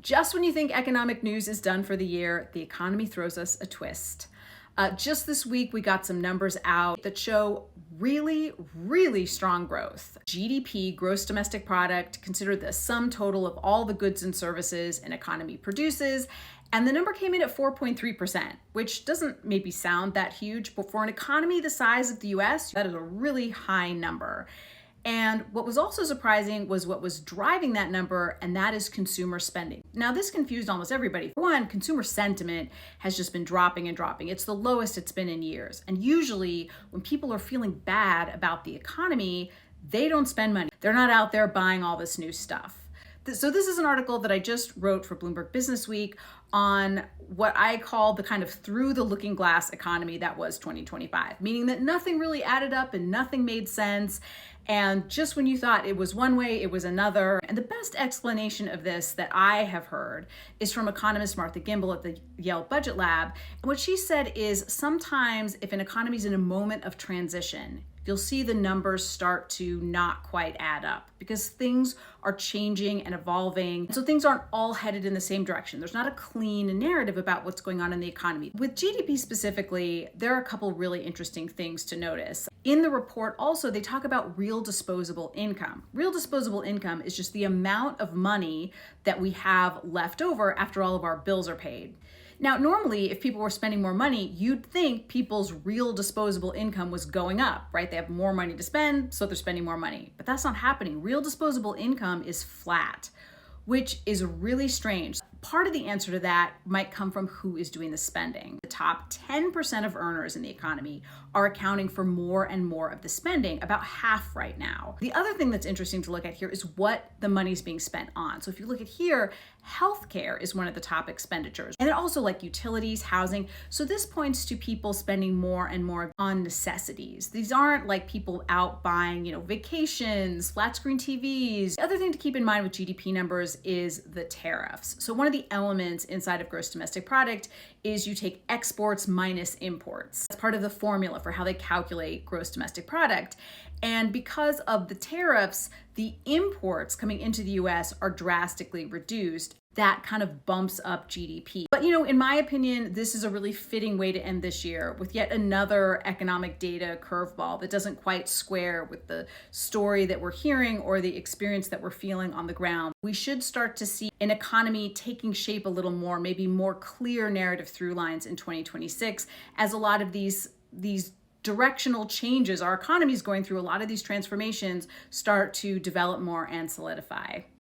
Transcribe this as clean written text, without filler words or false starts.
Just when you think economic news is done for the year, the economy throws us a twist. Just this week, we got some numbers out that show really strong growth. GDP, gross domestic product, considered the sum total of all the goods and services an economy produces. And the number came in at 4.3%, which doesn't maybe sound that huge, but for an economy the size of the US, that is a really high number. And what was also surprising was what was driving that number, and that is consumer spending. Now, this confused almost everybody. For one, consumer sentiment has just been dropping and dropping. It's the lowest it's been in years. And usually, when people are feeling bad about the economy, they don't spend money. They're not out there buying all this new stuff. So this is an article that I just wrote for Bloomberg Businessweek on what I call the kind of through the looking glass economy that was 2025, meaning that nothing really added up and nothing made sense. And just when you thought it was one way, it was another. And the best explanation of this that I have heard is from economist Martha Gimbel at the Yale Budget Lab. And what she said is sometimes if an economy is in a moment of transition, you'll see the numbers start to not quite add up because things are changing and evolving. So things aren't all headed in the same direction. There's not a clean narrative about what's going on in the economy. With GDP specifically, there are a couple really interesting things to notice. In the report also, they talk about real disposable income. Real disposable income is just the amount of money that we have left over after all of our bills are paid. Now, normally, if people were spending more money, you'd think people's real disposable income was going up, right? They have more money to spend, so they're spending more money. But that's not happening. Real disposable income is flat, which is really strange. Part of the answer to that might come from who is doing the spending. The top 10% of earners in the economy are accounting for more and more of the spending, about half right now. The other thing that's interesting to look at here is what the money's being spent on. So if you look at here, healthcare is one of the top expenditures, and then also like utilities, housing. So this points to people spending more and more on necessities. These aren't like people out buying, vacations, flat screen TVs. The other thing to keep in mind with GDP numbers is the tariffs. So one of the elements inside of gross domestic product is you take exports minus imports. That's part of the formula for how they calculate gross domestic product. And because of the tariffs, the imports coming into the US are drastically reduced. That kind of bumps up GDP. But in my opinion, this is a really fitting way to end this year with yet another economic data curveball that doesn't quite square with the story that we're hearing or the experience that we're feeling on the ground. We should start to see an economy taking shape a little more, maybe more clear narrative through lines in 2026 as a lot of these directional changes, our economy is going through a lot of these transformations, start to develop more and solidify.